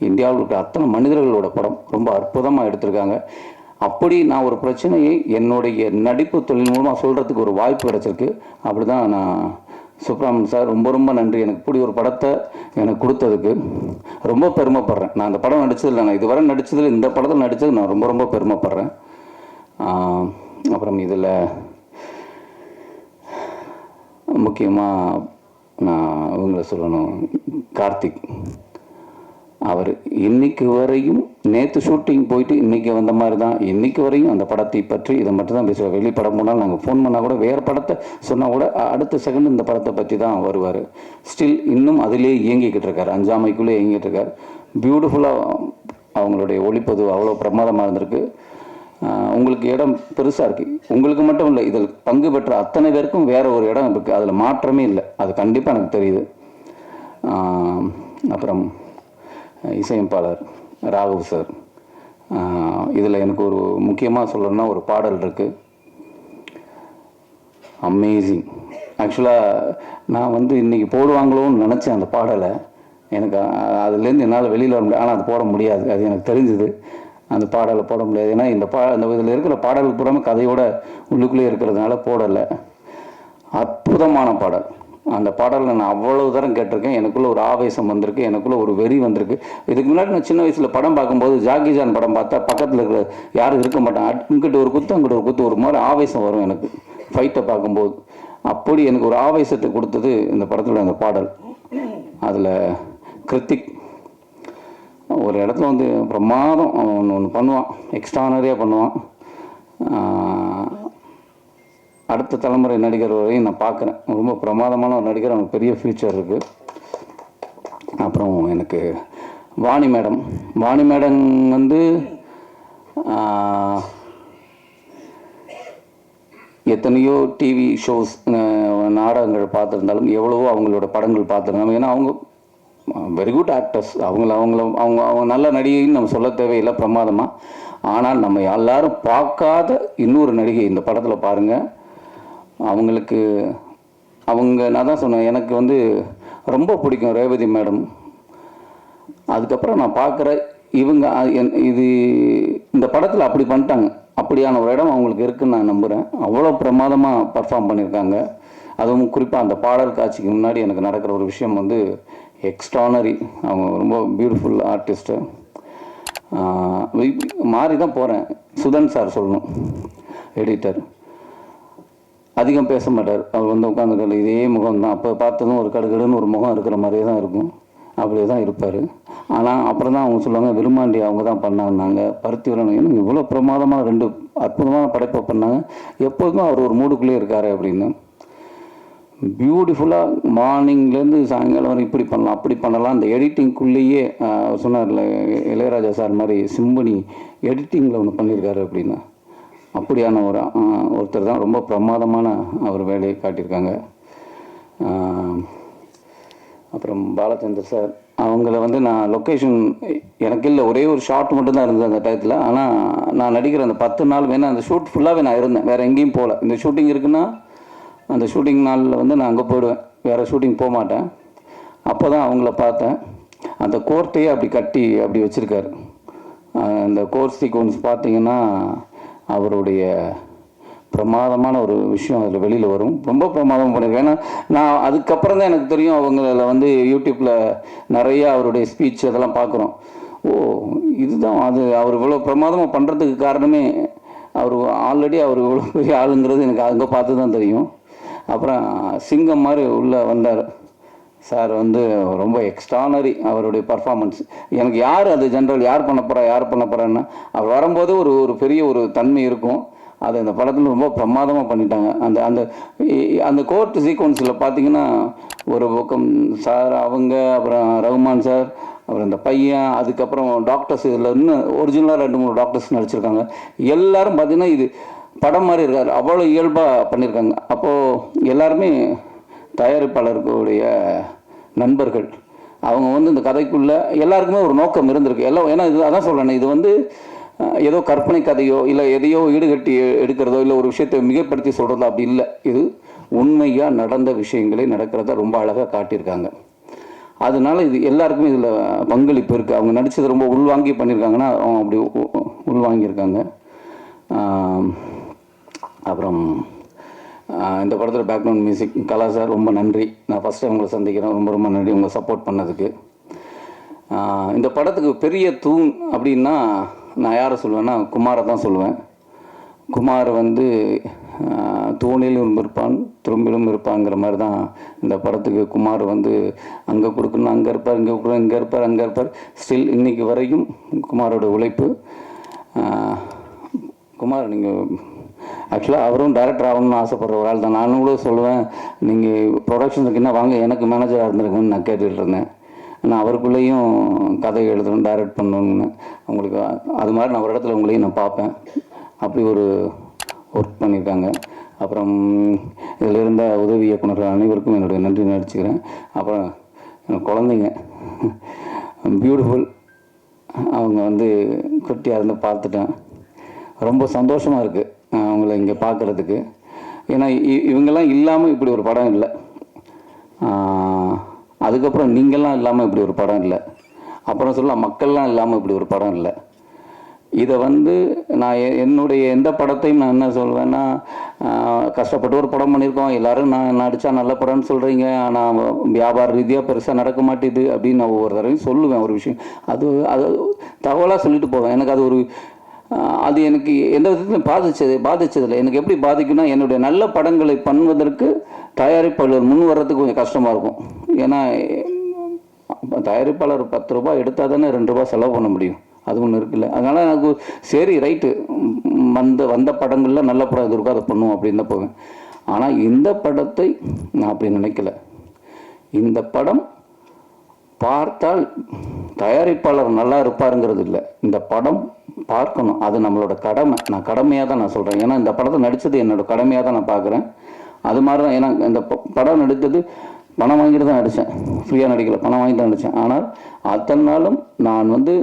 இந்தியாவில் இருக்கிற அத்தனை மனிதர்களோட படம் ரொம்ப அற்புதமாக எடுத்திருக்காங்க. அப்படி நான் ஒரு பிரச்சனையை என்னுடைய நடிப்பு தொழில் மூலமாக சொல்கிறதுக்கு ஒரு வாய்ப்பு கிடச்சிருக்கு. அப்படி தான் நான் சுப்ரமணியன் சார் ரொம்ப நன்றி. எனக்கு இப்படி ஒரு படத்தை எனக்கு கொடுத்ததுக்கு ரொம்ப பெருமைப்படுறேன். நான் அந்த படம் நடித்ததில்லை, நான் இதுவரை நடித்ததில் இந்த படத்தில் நடித்தது நான் ரொம்ப பெருமைப்படுறேன். அப்புறம் இதில் முக்கியமாக நான் இவங்களை சொல்லணும், கார்த்திக். அவர் இன்னைக்கு வரையும் நேற்று ஷூட்டிங் போயிட்டு இன்றைக்கி வந்த மாதிரி தான் இன்றைக்கி வரையும் அந்த படத்தை பற்றி இதை மட்டும் தான் பேசுவார். வெளி படம் போனால் நாங்கள் ஃபோன் பண்ணால் கூட வேறு படத்தை சொன்னால் கூட அடுத்த செகண்ட் இந்த படத்தை பற்றி தான் வருவார். ஸ்டில் இன்னும் அதிலே இயங்கிக்கிட்டு இருக்கார், அஞ்சாமைக்குள்ளே இயங்கிட்டு இருக்கார். பியூட்டிஃபுல்லாக அவங்களுடைய ஒளிப்பதிவு அவ்வளோ பிரமாதமாக இருந்திருக்கு. உங்களுக்கு இடம் பெருசாக இருக்குது, உங்களுக்கு மட்டும் இல்லை, இதில் பங்கு பெற்ற அத்தனை பேருக்கும் வேறு ஒரு இடம் இருக்குது, அதில் மாற்றமே இல்லை. அது கண்டிப்பாக எனக்கு தெரியுது. அப்புறம் இசையமைப்பாளர் ராகவ் சார், இதில் எனக்கு ஒரு முக்கியமாக சொல்லணும்னா ஒரு பாடல் இருக்குது, அமேசிங். ஆக்சுவலாக நான் வந்து இன்றைக்கி போடுவாங்களோன்னு நினச்சேன் அந்த பாடலை. எனக்கு அதுலேருந்து என்னால் வெளியில் வர முடியாது, ஆனால் அது போட முடியாது, அது எனக்கு தெரிஞ்சுது. அந்த பாடலை போட முடியாது, ஏன்னா இந்த இதில் இருக்கிற பாடலுக்கு பூராமல் கதையோட உள்ளுக்குள்ளே இருக்கிறதுனால போடலை. அற்புதமான பாடல். அந்த பாடலை நான் அவ்வளவு தரம் கேட்டிருக்கேன். எனக்குள்ளே ஒரு ஆவேசம் வந்திருக்கு, எனக்குள்ளே ஒரு வெறி வந்திருக்கு. இதுக்கு முன்னாடி நான் சின்ன வயசில் படம் பார்க்கும்போது ஜாக்கி ஜான் படம் பார்த்தா பக்கத்தில் இருக்கிற யாரும் இருக்க மாட்டாங்க, இங்கிட்ட ஒரு குத்து அங்கிட்ட ஒரு குத்து, ஒரு மாதிரி ஆவேசம் வரும் எனக்கு ஃபைட்டை பார்க்கும்போது. அப்படி எனக்கு ஒரு ஆவேசத்தை கொடுத்தது இந்த படத்தில் அந்த பாடல். அதில் கிருத்திக் ஒரு இடத்துல வந்து பிரமாதம் ஒன்று பண்ணுவான், எக்ஸ்ட்ரானரியாக பண்ணுவான். அடுத்த தலைமுறை நடிகர் வரையும் நான் பார்க்குறேன், ரொம்ப பிரமாதமான ஒரு நடிகர், அவனுக்கு பெரிய ஃப்யூச்சர் இருக்குது. அப்புறம் எனக்கு வாணி மேடம் வந்து எத்தனையோ டிவி ஷோஸ் நாடகங்கள் பார்த்துருந்தாலும் எவ்வளவோ அவங்களோட படங்கள் பார்த்துருந்தாலும், ஏன்னா அவங்க வெரி குட் ஆக்டர்ஸ், அவங்க நல்ல நடிகைன்னு நம்ம சொல்ல தேவையில்லை, பிரமாதமாக. ஆனால் நம்ம எல்லாரும் பார்க்காத இன்னொரு நடிகை இந்த படத்தில் பாருங்கள். நான் தான் சொன்னேன், எனக்கு வந்து ரொம்ப பிடிக்கும் ரேவதி மேடம். அதுக்கப்புறம் நான் பார்க்குற இந்த படத்தில் அப்படி பண்ணிட்டாங்க, அப்படியான ஒரு இடம் அவங்களுக்கு இருக்குதுன்னு நான் நம்புகிறேன். அவ்வளோ பிரமாதமாக பர்ஃபார்ம் பண்ணியிருக்காங்க. அதுவும் குறிப்பாக அந்த பாடல் காட்சிக்கு முன்னாடி எனக்கு நடக்கிற ஒரு விஷயம் வந்து எக்ஸ்ட்ரானரி. அவங்க ரொம்ப பியூட்டிஃபுல் ஆர்டிஸ்ட்டு. மாறி தான் போகிறேன். சுதன் சார் சொல்லணும், எடிட்டர். அதிகம் பேச மாட்டார். அவர் வந்து உட்காந்துக்கல, இதே முகம் தான். அப்போ பார்த்ததும் ஒரு கடுகடுன்னு ஒரு முகம் இருக்கிற மாதிரியே தான் இருக்கும். அப்படியே தான் இருப்பார். ஆனால் அப்புறம் தான் அவங்க சொல்லுவாங்க, விருமாண்டி அவங்க தான் பண்ணாங்க, பருத்திவரன் எனக்கு இவ்வளோ பிரமாதமாக 2 அற்புதமான படைப்பை பண்ணாங்க, எப்போதுமே அவர் ஒரு மூடுக்குள்ளேயே இருக்கார் அப்படின்னு. பியூட்டிஃபுல்லாக மார்னிங்லேருந்து சாயங்காலம் வரை இப்படி பண்ணலாம் அப்படி பண்ணலாம். அந்த எடிட்டிங்குள்ளேயே சொன்னார்ல இளையராஜா சார் மாதிரி சிம்பனி எடிட்டிங்கில் ஒன்று பண்ணியிருக்காரு அப்படின்னு. அப்படியான ஒருத்தர் தான் ரொம்ப பிரமாதமான அவர் வேலையை காட்டியிருக்காங்க. அப்புறம் பாலச்சந்தர் சார், அவங்கள வந்து நான் லொக்கேஷன் எனக்கு இல்லை, ஒரே ஒரு ஷாட் மட்டும்தான் இருந்தது அந்த டயத்தில். ஆனால் நான் நடிக்கிற அந்த 10 நாள் வேணால் அந்த ஷூட் ஃபுல்லாகவே நான் இருந்தேன், வேறு எங்கேயும் போகல. இந்த ஷூட்டிங் இருக்குன்னா அந்த ஷூட்டிங் நாளில் வந்து நான் அங்கே போயிடுவேன், வேறு ஷூட்டிங் போக மாட்டேன். அப்போ தான் அவங்கள பார்த்தேன். அந்த கோர்ட்டையே அப்படி கட்டி அப்படி வச்சுருக்காரு. அந்த கோர்ட் சீக்வன்ஸ் பார்த்தீங்கன்னா அவருடைய பிரமாதமான ஒரு விஷயம் அதில் வெளியில் வரும். ரொம்ப பிரமாதம் பண்ணியிருக்கேன். ஏன்னா நான் அதுக்கப்புறம் தான் எனக்கு தெரியும், அவங்கள வந்து யூடியூப்பில் நிறைய அவருடைய ஸ்பீச் அதெல்லாம் பார்க்குறோம். ஓ இதுதான் அது, அவர் இவ்வளோ பிரமாதமாக பண்ணுறதுக்கு காரணமே அவர் ஆல்ரெடி அவர் இவ்வளோ பெரிய ஆளுங்கிறது எனக்கு அங்கே பார்த்து தான் தெரியும். அப்புறம் சிங்கம் மாதிரி உள்ளே வந்தார் சார், வந்து ரொம்ப எக்ஸ்ட்ரானரி அவருடைய பர்ஃபார்மன்ஸ். எனக்கு யார் அது ஜென்ரல் யார் பண்ண போகிறான்னா அவர் வரும்போது ஒரு பெரிய ஒரு தன்மை இருக்கும். அது அந்த படத்தில் ரொம்ப பிரமாதமாக பண்ணிட்டாங்க. அந்த அந்த அந்த கோர்ட் சீக்வன்ஸில் பார்த்தீங்கன்னா ஒரு பக்கம் சார் அவங்க, அப்புறம் ரகுமான் சார், அப்புறம் இந்த பையன், அதுக்கப்புறம் டாக்டர்ஸ், இதில் இன்னும் ஒரிஜினலாக 2-3 டாக்டர்ஸ் நடிச்சிருக்காங்க. எல்லாரும் பார்த்தீங்கன்னா இது படம் மாதிரி இருக்காரு, அவ்வளோ இயல்பாக பண்ணியிருக்காங்க. அப்போது எல்லாருமே தயாரிப்பாளர்களுடைய நண்பர்கள். அவங்க வந்து இந்த கதைக்குள்ளே எல்லாருக்குமே ஒரு நோக்கம் இருந்திருக்கு எல்லாம். ஏன்னா இது அதான் சொல்கிறேன், இது வந்து ஏதோ கற்பனை கதையோ இல்லை எதையோ ஈடுகட்டி எடுக்கிறதோ இல்லை ஒரு விஷயத்தை மிகைப்படுத்தி சொல்கிறதோ அப்படி இல்லை. இது உண்மையாக நடந்த விஷயங்களே நடக்கிறத ரொம்ப அழகாக காட்டியிருக்காங்க. அதனால இது எல்லாருக்குமே இதில் பங்களிப்பு இருக்குது. அவங்க நடித்தது ரொம்ப உள்வாங்கி பண்ணியிருக்காங்கன்னா அவங்க அப்படி உள்வாங்கியிருக்காங்க. அப்புறம் இந்த படத்தில் பேக்ரவுண்ட் மியூசிக் கலா சார், ரொம்ப நன்றி. நான் ஃபஸ்ட் டைம் உங்களை சந்திக்கிறேன், ரொம்ப ரொம்ப நன்றி உங்களை சப்போர்ட் பண்ணதுக்கு. இந்த படத்துக்கு பெரிய தூண் அப்படின்னா நான் யாரை சொல்லுவேன்னா குமாரை தான் சொல்லுவேன். குமார் வந்து தூணிலும் இருப்பான் திரும்பிலும் இருப்பாங்கிற மாதிரி தான் இந்த படத்துக்கு குமார் வந்து அங்கே கொடுக்கணும், அங்கே இருப்பார், இங்கே கொடுக்கணும், இங்கே இருப்பார், அங்கே இருப்பார். ஸ்டில் இன்றைக்கி வரைக்கும் குமாரோட உழைப்பு. குமார் நீங்கள் ஆக்சுவலாக அவரும் டைரக்டர் ஆகணும்னு ஆசைப்படுற ஒரு ஆள் தான். நானும் கூட சொல்லுவேன், நீங்கள் ப்ரொடக்ஷனுக்கு என்ன வாங்க, எனக்கு மேனேஜராக இருந்திருக்குன்னு நான் கேட்டுகிட்டு இருந்தேன். நான் அவருக்குள்ளேயும் கதை எழுதணும், டைரக்ட் பண்ணணும்னு. உங்களுக்கு அது மாதிரி நான் ஒரு இடத்துல உங்களையும் நான் பார்ப்பேன். அப்படி ஒரு ஒர்க் பண்ணியிருக்காங்க. அப்புறம் இதில் இருந்த உதவி இயக்குநர்கள் அனைவருக்கும் என்னுடைய நன்றி நடிச்சுக்கிறேன். அப்புறம் குழந்தைங்க பியூட்டிஃபுல், அவங்க வந்து குட்டியாக இருந்து பார்த்துட்டேன். ரொம்ப சந்தோஷமாக இருக்குது அவங்கள இங்கே பார்க்குறதுக்கு. ஏன்னா இவங்கெல்லாம் இல்லாமல் இப்படி ஒரு படம் இல்லை. அதுக்கப்புறம் நீங்கள்லாம் இல்லாமல் இப்படி ஒரு படம் இல்லை. அப்புறம் சொல்லலாம் மக்கள்லாம் இல்லாமல் இப்படி ஒரு படம் இல்லை. இதை வந்து நான் என்னுடைய எந்த படத்தையும் நான் என்ன சொல்வேன்னா, கஷ்டப்பட்டு ஒரு படம் பண்ணியிருக்கோம், எல்லோரும் நான் நடித்தா நல்ல படம்னு சொல்கிறீங்க, ஆனால் வியாபார ரீதியாக பெருசாக நடக்க மாட்டேது அப்படின்னு நான் ஒவ்வொரு தடவையும் சொல்லுவேன். ஒரு விஷயம் அது தகவலாக சொல்லிட்டு போவேன். எனக்கு அது அது எனக்கு எந்த விதத்துலையும் பாதிச்சதில்லை. எனக்கு எப்படி பாதிக்குன்னா, என்னுடைய நல்ல படங்களை பண்ணுவதற்கு தயாரிப்பாளர் முன் வர்றதுக்கு கொஞ்சம் கஷ்டமாக இருக்கும். ஏன்னா தயாரிப்பாளர் 10 ரூபாய் எடுத்தால் தானே 2 ரூபா செலவு பண்ண முடியும். அது ஒன்று இருக்குல்ல. அதனால் எனக்கு சரி ரைட்டு, வந்த படங்களில் நல்ல படம் இது இருக்கோ அதை பண்ணுவோம் அப்படின்னு தான் போவேன். ஆனால் இந்த படத்தை நான் அப்படி நினைக்கல. இந்த படம் பார்த்தால் தயாரிப்பாளர் நல்லா இருப்பாருங்கிறது இல்லை, இந்த படம் பார்க்கணும், அது நம்மளோட கடமை. நான் கடமையாக தான் நான் சொல்கிறேன். ஏன்னா இந்த படத்தை நடித்தது என்னோட கடமையாக தான் நான் பார்க்குறேன். அது மாதிரி தான். ஏன்னா இந்த படம் நடித்தது பணம் வாங்கிட்டு தான் நடித்தேன், ஃப்ரீயாக நடிக்கலை, பணம் வாங்கி தான் நடித்தேன். ஆனால் அத்தனை நாளும் நான் வந்து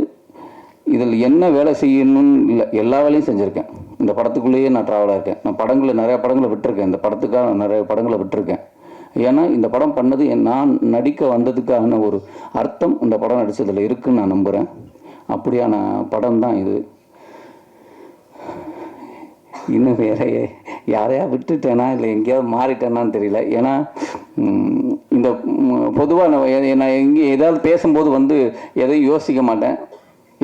இதில் என்ன வேலை செய்யணும்னு இல்லை, எல்லா வேலையும் செஞ்சுருக்கேன். இந்த படத்துக்குள்ளேயே நான் ட்ராவலாக இருக்கேன். நான் நிறையா படங்களை விட்டுருக்கேன். இந்த படத்துக்காக நிறைய படங்களை விட்டுருக்கேன். ஏன்னா இந்த படம் பண்ணது நான் நடிக்க வந்ததுக்கான ஒரு அர்த்தம் இந்த படம் நடித்ததில் இருக்குதுன்னு நான் நம்புகிறேன். அப்படியான படம் தான் இது. இன்னும் வேற யாரையா விட்டுட்டேனா இல்லை எங்கேயாவது மாறிட்டேனான்னு தெரியல. ஏன்னா இந்த பொதுவாக நான் எங்கே ஏதாவது பேசும்போது வந்து எதையும் யோசிக்க மாட்டேன்.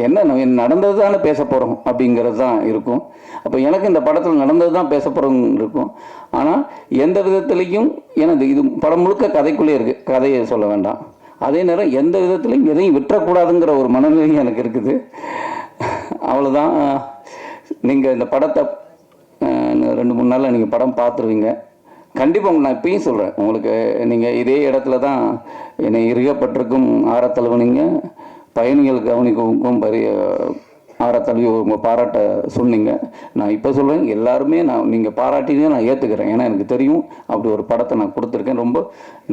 என்ன நடந்தது தானே பேச போகிறோம் அப்படிங்கிறது தான் இருக்கும். அப்போ எனக்கு இந்த படத்தில் நடந்தது தான் பேச போகிறோம் இருக்கும். ஆனால் எந்த விதத்துலேயும் எனது இது படம் முழுக்க கதைக்குள்ளே இருக்குது, கதையை சொல்ல வேண்டாம். அதே நேரம் எந்த விதத்துலையும் எதையும் விட்டுறக்கூடாதுங்கிற ஒரு மனநிலையும் எனக்கு இருக்குது. அவ்வளோதான். நீங்கள் இந்த படத்தை 2-3 நாளில் நீங்கள் படம் பார்த்துருவீங்க. கண்டிப்பாக நான் இப்பயும் சொல்கிறேன், உங்களுக்கு நீங்கள் இதே இடத்துல தான் என்னை இருகப்பட்டிருக்கும் ஆரத்தழுவுனீங்க, பயணிகள் கவனிக்கவும் பெரிய ஆரத்தழுவி உங்கள் பாராட்ட சொன்னீங்க. நான் இப்போ சொல்கிறேன், எல்லாருமே நீங்கள் பாராட்டினே நான் ஏற்றுக்கிறேன். ஏன்னா எனக்கு தெரியும் அப்படி ஒரு படத்தை நான் கொடுத்துருக்கேன். ரொம்ப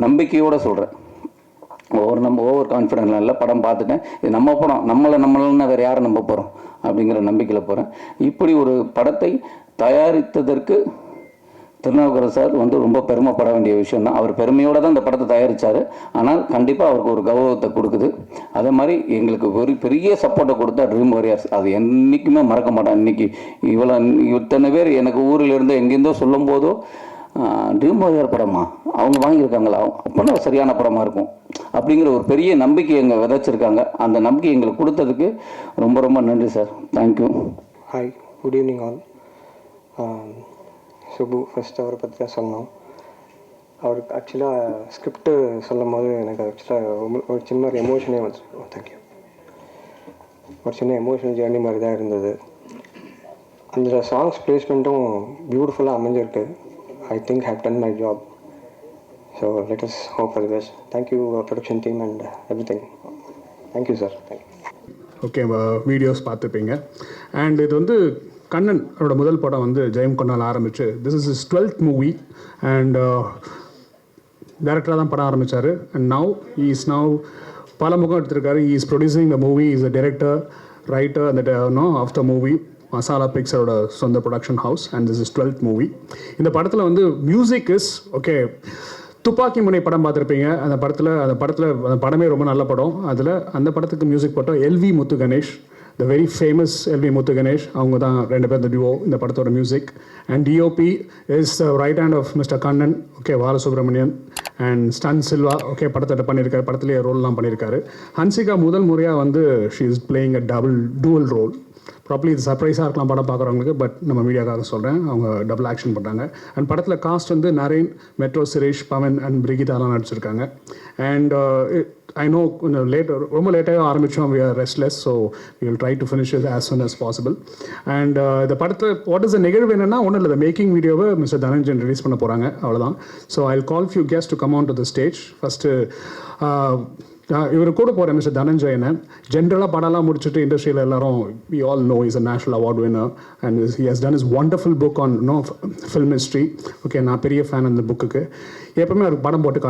நம்பிக்கையோடு சொல்கிறேன். ஓவர் கான்ஃபிடென்ட்லாம் இல்லை. படம் பார்த்துட்டேன், இது நம்ம படம், நம்மளன்னா வேறு யாரை நம்ப போகிறோம் அப்படிங்கிற நம்பிக்கையில் போகிறேன். இப்படி ஒரு படத்தை தயாரித்ததற்கு திருநாவுக்கரசு சார் வந்து ரொம்ப பெருமைப்பட வேண்டிய விஷயம் தான். அவர் பெருமையோடு தான் இந்த படத்தை தயாரித்தார். ஆனால் கண்டிப்பாக அவருக்கு ஒரு கௌரவத்தை கொடுக்குது. அதே மாதிரி எங்களுக்கு ஒரு பெரிய சப்போர்ட்டை கொடுத்தா ட்ரீம் வாரியர்ஸ், அது என்றைக்குமே மறக்க மாட்டேன். இன்றைக்கி இத்தனை பேர் எனக்கு ஊரிலிருந்து எங்கேருந்தோ சொல்லும் போதோ ட்ரீம் வாரியர் படமா அவங்க வாங்கியிருக்காங்களா, அப்போனா சரியான படமாக இருக்கும் அப்படிங்கிற ஒரு பெரிய நம்பிக்கை எங்கள் விதைச்சிருக்காங்க. அந்த நம்பிக்கை எங்களுக்கு கொடுத்ததுக்கு ரொம்ப ரொம்ப நன்றி sir. Thank you. Hi, good evening all. Subu first அவரை பற்றி தான் சொன்னோம். அவருக்கு ஆக்சுவலாக ஸ்கிரிப்டு சொல்லும் போது எனக்கு ஆக்சுவலாக ஒரு சின்ன ஒரு எமோஷனே வந்து தேங்க்யூ ஒரு சின்ன எமோஷனல் ஜேர்னி மாதிரி தான் இருந்தது. அந்த சாங்ஸ் பிளேஸ்மெண்ட்டும் பியூட்டிஃபுல்லாக அமைஞ்சிருக்கு. I think I've done my job. So let us hope for the best. Thank you production team and everything. Thank you sir. Thank you. Okay, videos பார்த்துப்பீங்க. அண்ட் இது வந்து கண்ணன் அவரோட முதல் படம் வந்து ஜெயம் கொண்டால் ஆரம்பிச்சு this is is 12th movie. And டேரக்டராக தான் படம் ஆரம்பித்தார். அண்ட் நவ் பல முகம் எடுத்திருக்காரு. He is producing the movie, is a director, writer அந்த ஆஃப் த மூவி. மசாலா பிக்ஸரோட சொந்த production house. And this is 12th movie. இந்த படத்தில் வந்து மியூசிக் இஸ் ஓகே. துப்பாக்கி முனை படம் பார்த்துருப்பீங்க. அந்த படமே ரொம்ப நல்ல படம். அந்த படத்துக்கு மியூசிக் போட்டோம் LV Muthu Ganesh, the very famous LV Muthu Ganesh. அவங்க தான் 2 பேர் இந்த டியூவோ இந்த படத்தோட music. And DOP is right hand of mister Kannan, okay, Balasubramanian. And stunt Silva, okay, படத்தை பண்ணியிருக்காரு, படத்துலேயே ரோல்லாம் பண்ணியிருக்காரு. ஹன்சிகா முதல் முறையாக வந்து she is playing a dual role. Probably இது சர்ப்ரைஸாக இருக்கலாம் படம் பார்க்குறவங்களுக்கு, பட் நம்ம மீடியாக்காக சொல்கிறேன், அவங்க டபுள் ஆக்ஷன் பண்ணுறாங்க. அண்ட் படத்தில் காஸ்ட் வந்து நரேன், மெட்ரோ, சுரேஷ், பவன் அண்ட் பிரிகிதாலாம் நடிச்சிருக்காங்க. அண்ட் ஐ நோ கொஞ்சம் ரொம்ப லேட்டாக ஆரம்பித்தோம். We are restless, so we will try to finish it as soon as possible. And இந்த படத்தில் வாட் இஸ் த நிகழ்வு என்னென்னா ஒன்றும் இல்லை, மேக்கிங் வீடியோவை மிஸ்டர் தனஞ்சன் ரிலீஸ் பண்ண போகிறாங்க, அவ்வளோதான். So I will call few guest to come on to the stage. First இவர் கூட போகிற மிஸ்டர் தனஞ்சயனை ஜென்ரலாக படம்லாம் முடிச்சுட்டு இண்டஸ்ட்ரியில் எல்லாரும் we all know is a national award winner and he has done is wonderful book on film history. Okay, நான் பெரிய ஃபேன் அந்த புக்குக்கு. எப்பவுமே அவருக்கு படம் போட்டு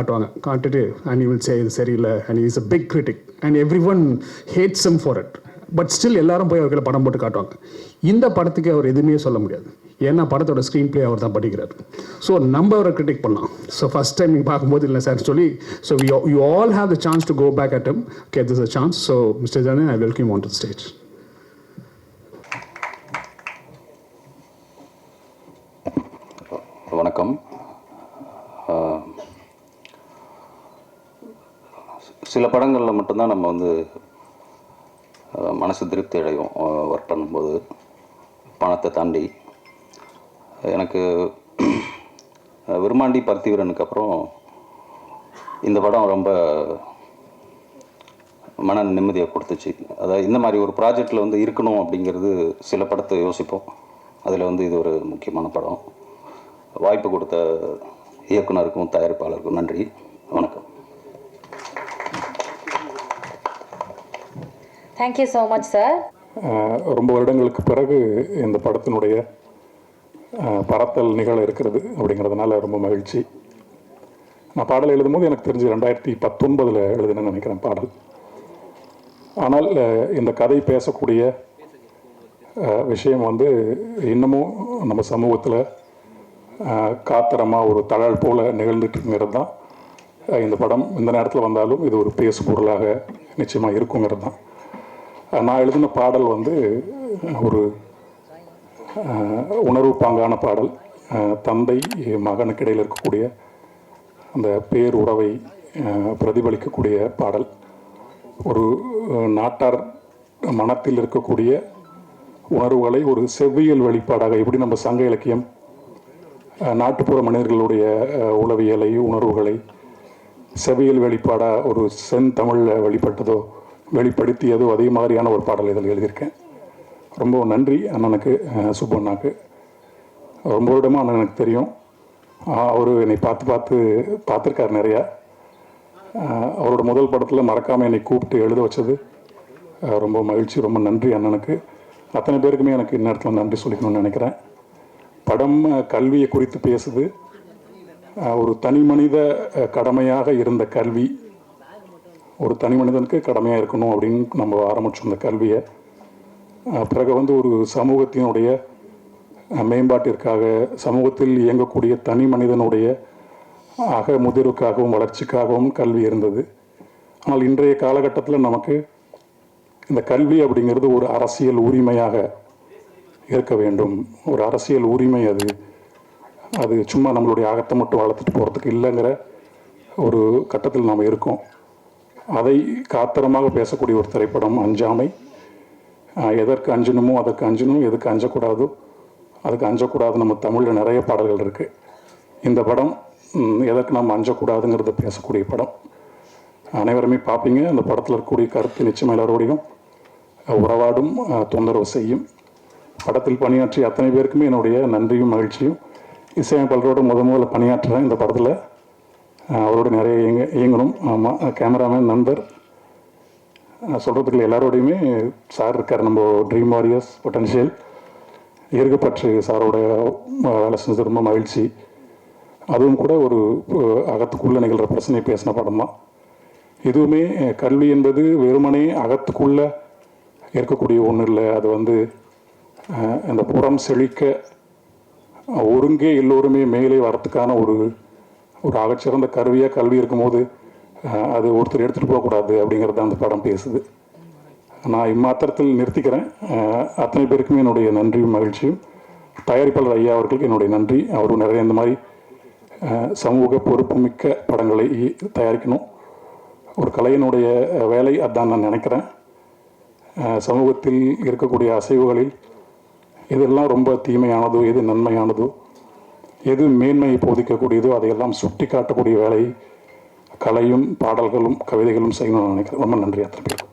காட்டுட்டு அண்ட் யூ வில் சே இது சரியில்லை and is a big critic and every one hates him for it. But still எல்லாரும் போய் அவர்களை படம் போட்டு காட்டுவாங்க. இந்த படத்துக்கு அவர் எதுவுமே சொல்ல முடியாது, ஏன்னா படத்தோட ஸ்க்ரீன் பிளே அவர் தான் படிக்கிறார். ஸோ நம்ம அவரை கிரிட்டிக் பண்ணலாம். ஸோ ஃபஸ்ட் டைம் நீங்கள் பார்க்கும்போது இல்லை சார் சொல்லி, so you all have the chance to go back at him. Okay, this a chance. So mister Janan, I welcome on to the stage. வணக்கம். சில படங்களில் மட்டும்தான் நம்ம வந்து மனசு திருப்தி அடையும் ஒர்க் பண்ணும்போது, பணத்தை தாண்டி. எனக்கு விருமாண்டி பருத்திவீரனுக்கு அப்புறம் இந்த படம் ரொம்ப மன நிம்மதியை கொடுத்துச்சு. அதாவது இந்த மாதிரி ஒரு ப்ராஜெக்டில் வந்து இருக்கணும் அப்படிங்கிறது, சில படத்தை யோசிப்போம், அதில் வந்து இது ஒரு முக்கியமான படம். வாய்ப்பு கொடுத்த இயக்குனருக்கும் தயாரிப்பாளருக்கும் நன்றி. வணக்கம். Thank you so much sir. ரொம்ப வருடங்களுக்கு பிறகு இந்த படத்தினுடைய பரத்தல் நிகழ இருக்கிறது அப்படிங்கிறதுனால ரொம்ப மகிழ்ச்சி. நான் பாடல் எழுதும்போது எனக்கு தெரிஞ்சு 2019 எழுதுனேன்னு நினைக்கிறேன் பாடல். ஆனால் இந்த கதை பேசக்கூடிய விஷயம் வந்து இன்னமும் நம்ம சமூகத்தில் காத்திரமாக ஒரு தழல் போல் நிகழ்ந்துட்டுங்கிறது தான் இந்த படம். இந்த நேரத்தில் வந்தாலும் இது ஒரு பேசு பொருளாக நிச்சயமாக இருக்குங்கிறது தான். நான் எழுதின பாடல் வந்து ஒரு உணர்வு பாங்கான பாடல். தந்தை மகனுக்கு இடையில் இருக்கக்கூடிய அந்த பேருறவை பிரதிபலிக்கக்கூடிய பாடல். ஒரு நாட்டார் மனத்தில் இருக்கக்கூடிய உணர்வுகளை ஒரு செவ்வியல் வெளிப்பாடாக, எப்படி நம்ம சங்க இலக்கியம் நாட்டுப்புற மனிதர்களுடைய உளவியலை உணர்வுகளை செவ்வியல் வெளிப்பாடாக ஒரு செந்தமிழில் வெளிப்படுத்தியதோ அதே மாதிரியான ஒரு பாடல் இதில் எழுதியிருக்கேன். ரொம்ப நன்றி அண்ணனுக்கு, சுப்பண்ணாக்கு. ரொம்ப வருடமாக அண்ணன் எனக்கு தெரியும். அவர் என்னை பார்த்துருக்கார் நிறையா. அவரோட முதல் படத்தில் மறக்காமல் என்னை கூப்பிட்டு எழுத வச்சது ரொம்ப மகிழ்ச்சி. ரொம்ப நன்றி அண்ணனுக்கு. அத்தனை பேருக்குமே எனக்கு இந்நேரத்தில் நன்றி சொல்லிக்கணும்னு நினைக்கிறேன். படம் கல்வியை குறித்து பேசுது. ஒரு தனி மனித கடமையாக இருந்த கல்வி, ஒரு தனி மனிதனுக்கு கடமையாக இருக்கணும் அப்படின்னு நம்ம ஆரம்பித்தோம் இந்த கல்வியை. பிறகு ஒரு சமூகத்தினுடைய மேம்பாட்டிற்காக, சமூகத்தில் இயங்கக்கூடிய தனி மனிதனுடைய முதிர்வுக்காகவும் வளர்ச்சிக்காகவும் கல்வி இருந்தது. ஆனால் இன்றைய காலகட்டத்தில் நமக்கு இந்த கல்வி அப்படிங்கிறது ஒரு அரசியல் உரிமையாக இருக்க வேண்டும். ஒரு அரசியல் உரிமை. அது சும்மா நம்மளுடைய அகத்தை மட்டும் வளர்த்துட்டு போகிறதுக்கு இல்லைங்கிற ஒரு கட்டத்தில் நாம் இருக்கோம். அதை காத்திரமாக பேசக்கூடிய ஒரு திரைப்படம் அஞ்சாமை. எதற்கு அஞ்சணுமோ அதற்கு அஞ்சணும், எதுக்கு அஞ்சக்கூடாதோ அதுக்கு அஞ்சக்கூடாது. நம்ம தமிழில் நிறைய பாடல்கள் இருக்குது. இந்த படம் எதற்கு நம்ம அஞ்சக்கூடாதுங்கிறத பேசக்கூடிய படம். அனைவருமே பார்ப்பீங்க. அந்த படத்தில் இருக்கக்கூடிய கருத்து நிச்சயம் எல்லாரோடையும் உறவாடும், தொந்தரவு செய்யும். படத்தில் பணியாற்றிய அத்தனை பேருக்குமே என்னுடைய நன்றியும் மகிழ்ச்சியும். இசையமைப்பாளரோட முதல்ல பணியாற்றுறேன் இந்த படத்தில். அவரோட நிறைய இயங்கணும். ஆமாம், கேமராமேன் நண்பர் சொல்கிறதுக்கு எல்லாரோடையுமே சார் இருக்கார். நம்ம ட்ரீம் வாரியர்ஸ் பொட்டன்ஷியல் இருக்கப்பற்று சாரோட வேலை செஞ்சது ரொம்ப மகிழ்ச்சி. அதுவும் கூட ஒரு அகத்துக்குள்ளே நிகழ்கிற பிரச்சனை பேசின படம் தான். இதுவுமே கல்வி என்பது வெறுமனே அகத்துக்குள்ளே இருக்கக்கூடிய ஒன்றும் இல்லை. அது இந்த புறம் செழிக்க ஒருங்கே எல்லோருமே மேலே வரத்துக்கான ஒரு ஆகச்சிறந்த கருவியாக கல்வி இருக்கும்போது அது ஒருத்தர் எடுத்துகிட்டு போகக்கூடாது அப்படிங்கிறது அந்த படம் பேசுது. நான் இம்மாத்திரத்தில் நிறுத்திக்கிறேன். அத்தனை பேருக்குமே என்னுடைய நன்றியும் மகிழ்ச்சியும். தயாரிப்பாளர் ஐயா அவர்களுக்கு என்னுடைய நன்றி. அவரும் நிறைய இந்த மாதிரி சமூக பொறுப்புமிக்க படங்களை தயாரிக்கணும். ஒரு கலையினுடைய வேலை அதான் நான் நினைக்கிறேன். சமூகத்தில் இருக்கக்கூடிய அசைவுகளில் எதெல்லாம் ரொம்ப தீமையானதோ, எது நன்மையானதோ, எது மேன்மையை போதிக்கக்கூடியதோ அதையெல்லாம் சுட்டி காட்டக்கூடிய வேலை கலையும் பாடல்களும் கவிதைகளும் செய்யணும்னு நினைக்கிறேன். ரொம்ப நன்றி அத்தனை பேர்.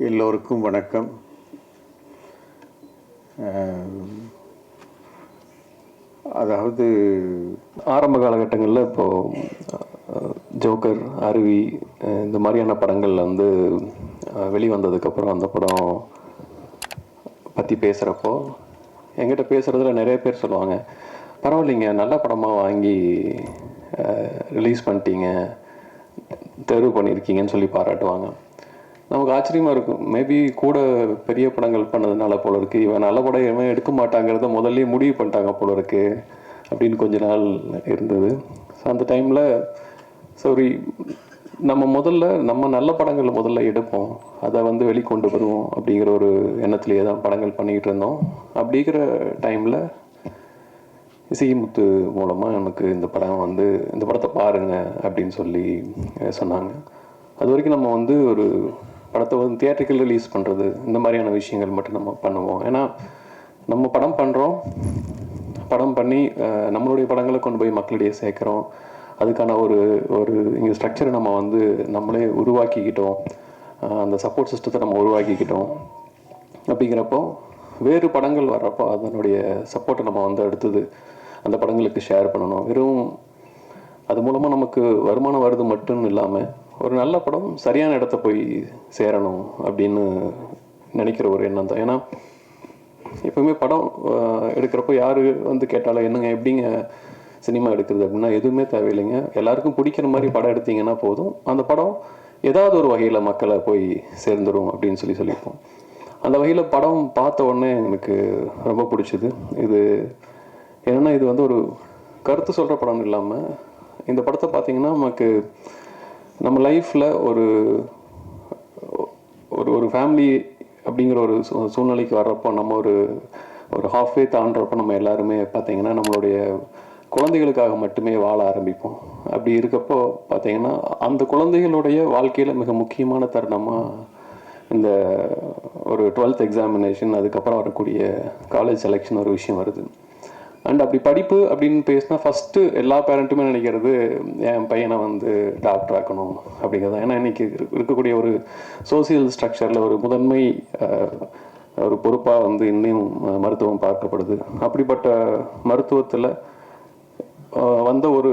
எல்லோருக்கும் வணக்கம். அதாவது ஆரம்ப காலகட்டங்களில் இப்போது ஜோக்கர், அருவி இந்த மாதிரியான படங்கள் வெளிவந்ததுக்கப்புறம் அந்த படம் பற்றி பேசுகிறப்போ என்கிட்ட பேசுகிறதுல நிறைய பேர் சொல்லுவாங்க, பரவாயில்லைங்க, நல்ல படமாக வாங்கி ரிலீஸ் பண்ணிட்டீங்க, தேர்வு பண்ணியிருக்கீங்கன்னு சொல்லி பாராட்டுவாங்க. நமக்கு ஆச்சரியமாக இருக்கும். மேபி கூட பெரிய படங்கள் பண்ணதுனால போல இருக்குது, இவன் நல்ல படம் இவன் எடுக்க மாட்டாங்கிறத முதல்ல முடிவு பண்ணிட்டாங்க போல இருக்குது அப்படின்னு கொஞ்ச நாள் இருந்தது. ஸோ அந்த டைமில் சரி, நம்ம நல்ல படங்கள் முதல்ல எடுப்போம், அதை வெளிக்கொண்டு வருவோம் அப்படிங்கிற ஒரு எண்ணத்துலேயே தான் படங்கள் பண்ணிக்கிட்டு இருந்தோம். அப்படிங்கிற டைமில் இசைமுத்து மூலமாக எனக்கு இந்த படத்தை பாருங்க அப்படின்னு சொல்லி சொன்னாங்க. அது வரைக்கும் நம்ம ஒரு படத்தை தியேட்டரிக்கல் ரிலீஸ் பண்ணுறது இந்த மாதிரியான விஷயங்கள் மட்டும் நம்ம பண்ணுவோம். ஏன்னா நம்ம படம் பண்ணுறோம், படம் பண்ணி நம்மளுடைய படங்களை கொண்டு போய் மக்களிடையே சேர்க்குறோம். அதுக்கான ஒரு இங்கே ஸ்ட்ரக்சரை நம்ம நம்மளே உருவாக்கிக்கிட்டோம், அந்த சப்போர்ட் சிஸ்டத்தை நம்ம உருவாக்கிக்கிட்டோம். அப்படிங்கிறப்போ வேறு படங்கள் வர்றப்போ அதனுடைய சப்போர்ட்டை நம்ம அடுத்தது அந்த படங்களுக்கு ஷேர் பண்ணணும். வெறும் அது மூலமாக நமக்கு வருமானம் வருது மட்டும் இல்லாமல் ஒரு நல்ல படம் சரியான இடத்த போய் சேரணும் அப்படின்னு நினைக்கிற ஒரு எண்ணம் தான். ஏன்னா எப்பவுமே படம் எடுக்கிறப்போ யார் கேட்டாலும் என்னங்க எப்படிங்க சினிமா எடுக்கிறது அப்படின்னா எதுவுமே தேவையில்லைங்க, எல்லாருக்கும் பிடிக்கிற மாதிரி படம் எடுத்தீங்கன்னா போதும், அந்த படம் ஏதாவது ஒரு வகையில் மக்களை போய் சேர்ந்துடும் அப்படின்னு சொல்லியிருப்போம். அந்த வகையில் படம் பார்த்த உடனே எனக்கு ரொம்ப பிடிச்சிது. இது என்னென்னா இது ஒரு கருத்து சொல்கிற படம் இல்லாமல் இந்த படத்தை பார்த்திங்கன்னா நமக்கு நம்ம லைஃப்பில் ஒரு ஃபேமிலி அப்படிங்கிற ஒரு சூழ்நிலைக்கு வர்றப்போ நம்ம ஒரு ஹாஃப்வே தாண்டுறப்போ நம்ம எல்லாருமே பார்த்திங்கன்னா நம்மளுடைய குழந்தைகளுக்காக மட்டுமே வாழ ஆரம்பிப்போம். அப்படி இருக்கப்போ பார்த்திங்கன்னா அந்த குழந்தைகளுடைய வாழ்க்கையில் மிக முக்கியமான தருணமாக இந்த ஒரு 12th எக்ஸாமினேஷன், அதுக்கப்புறம் வரக்கூடிய காலேஜ் செலெக்ஷன் ஒரு விஷயம் வருது. அண்ட் அப்படி படிப்பு அப்படின்னு பேசினா ஃபஸ்ட்டு எல்லா பேரண்ட்டுமே நினைக்கிறது என் பையனை வந்து டாக்டர் ஆக்கணும் அப்படிங்கிறது. ஏன்னா இன்றைக்கி இருக்கக்கூடிய ஒரு சோசியல் ஸ்ட்ரக்சரில் ஒரு முதன்மை ஒரு பொறுப்பாக வந்து இன்னும் மருத்துவம் பார்க்கப்படுது. அப்படிப்பட்ட மருத்துவத்தில் வந்த ஒரு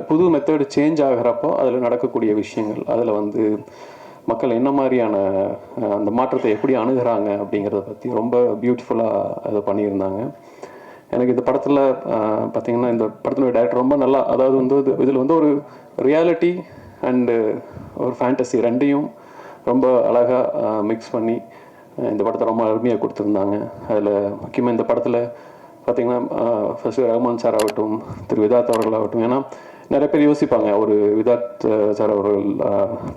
புது மெத்தடு சேஞ்ச் ஆகிறப்போ அதில் நடக்கக்கூடிய விஷயங்கள், அதில் வந்து மக்கள் என்ன மாதிரியான அந்த மாற்றத்தை எப்படி அணுகிறாங்க அப்படிங்கிறத பற்றி ரொம்ப பியூட்டிஃபுல்லாக அதை பண்ணியிருந்தாங்க. எனக்கு இந்த படத்தில் பார்த்திங்கன்னா இந்த படத்தினுடைய டைரக்டர் ரொம்ப நல்லா, அதாவது வந்து இதில் வந்து ஒரு ரியாலிட்டி அண்டு ஒரு ஃபேண்டசி ரெண்டையும் ரொம்ப அழகாக மிக்ஸ் பண்ணி இந்த படத்தை ரொம்ப அருமையாக கொடுத்துருந்தாங்க. அதில் முக்கியமாக இந்த படத்தில் பார்த்திங்கன்னா ஃபஸ்ட்டு ரஹ்மான் சார் ஆகட்டும், திரு விதாத் அவர்களாகட்டும், ஏன்னா நிறைய பேர் யோசிப்பாங்க ஒரு விதாத் சார் அவர்கள்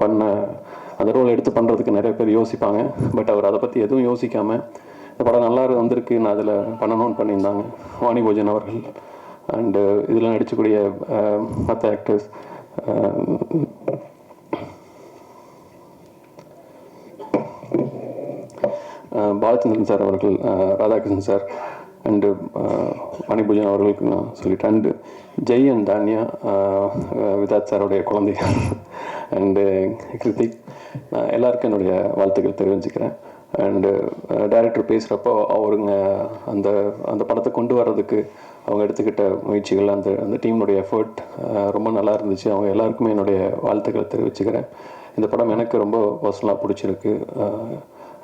பண்ண அந்த ரோல் எடுத்து பண்ணுறதுக்கு நிறைய பேர் யோசிப்பாங்க. பட் அவர் அதை பற்றி எதுவும் யோசிக்காமல் இந்த படம் நல்லா வந்திருக்கு, நான் அதில் பண்ணணும்னு பண்ணியிருந்தாங்க. வாணி போஜன் அவர்கள் அண்டு இதில் நடிச்சக்கூடிய மற்ற ஆக்டர்ஸ், பாலச்சந்திரன் சார் அவர்கள், ராதாகிருஷ்ணன் சார் அண்டு வாணிபூஜன் அவர்களுக்கு நான் சொல்லிட்டேன். அண்டு ஜெய் அண்ட் தானியா, விதாத் சாரோடைய குழந்தைகள் அண்டு கிருத்திக், நான் எல்லாருக்கும் என்னுடைய வாழ்த்துக்கள் தெரிவிச்சுக்கிறேன். அண்டு டைரக்டர் பேசுகிறப்போ அவருங்க அந்த அந்த படத்தை கொண்டு வர்றதுக்கு அவங்க எடுத்துக்கிட்ட முயற்சிகள், அந்த டீமுடைய எஃபர்ட் ரொம்ப நல்லா இருந்துச்சு. அவங்க எல்லாருக்குமே என்னுடைய வாழ்த்துக்களை தெரிவிச்சுக்கிறேன். இந்த படம் எனக்கு ரொம்ப பர்சனலாக பிடிச்சிருக்கு.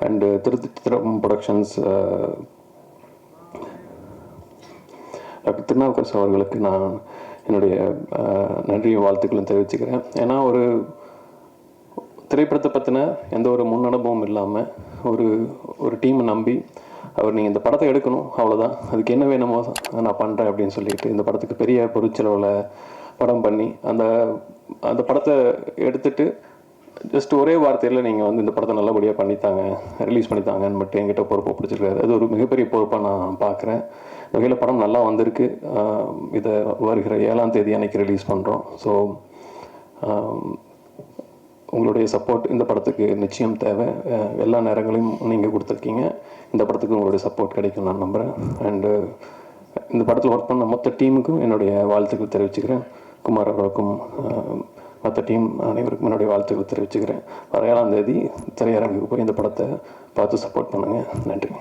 அண்டு திருச்சித்திரம் ப்ரொடக்ஷன்ஸ் டாக்டர் திருநாவுக்கரசு அவர்களுக்கு நான் என்னுடைய நன்றியும் வாழ்த்துக்களும் தெரிவிச்சுக்கிறேன். ஏன்னா ஒரு திரைப்படத்தை பற்றின எந்த ஒரு முன் அனுபவம் இல்லாமல் ஒரு டீமை நம்பி அவர் நீங்கள் இந்த படத்தை எடுக்கணும், அவ்வளோதான், அதுக்கு என்ன வேணுமோ நான் பண்ணுறேன் அப்படின்னு சொல்லிட்டு இந்த படத்துக்கு பெரிய பொருட்செலவில் படம் பண்ணி அந்த படத்தை எடுத்துகிட்டு ஜஸ்ட் ஒரே வார்த்தையில் நீங்கள் வந்து இந்த படத்தை நல்லபடியாக பண்ணித்தாங்க, ரிலீஸ் பண்ணித்தாங்கன்னு மட்டும் என்கிட்ட பொறுப்பை பிடிச்சிருக்காரு. அது ஒரு மிகப்பெரிய பொறுப்பாக நான் பார்க்குறேன். வகையில் படம் நல்லா வந்திருக்கு. இதை வருகிற 7ஆம் தேதி அன்னைக்கு ரிலீஸ் பண்ணுறோம். ஸோ உங்களுடைய சப்போர்ட் இந்த படத்துக்கு நிச்சயம் தேவை. எல்லா நேரங்களையும் நீங்கள் கொடுத்துருக்கீங்க. இந்த படத்துக்கு உங்களுடைய சப்போர்ட் கிடைக்கும் நான் நம்புகிறேன். அண்டு இந்த படத்தில் ஒர்க் பண்ண மொத்த டீமுக்கும் என்னுடைய வாழ்த்துக்கள் தெரிவிச்சுக்கிறேன். குமார் அவர்களுக்கும் மற்ற டீம் அனைவருக்கும் என்னுடைய வாழ்த்துக்கள் தெரிவிச்சுக்கிறேன். வர 7ஆம் தேதி திரையரங்குக்கு போய் இந்த படத்தை பார்த்து சப்போர்ட் பண்ணுங்கள். நன்றி.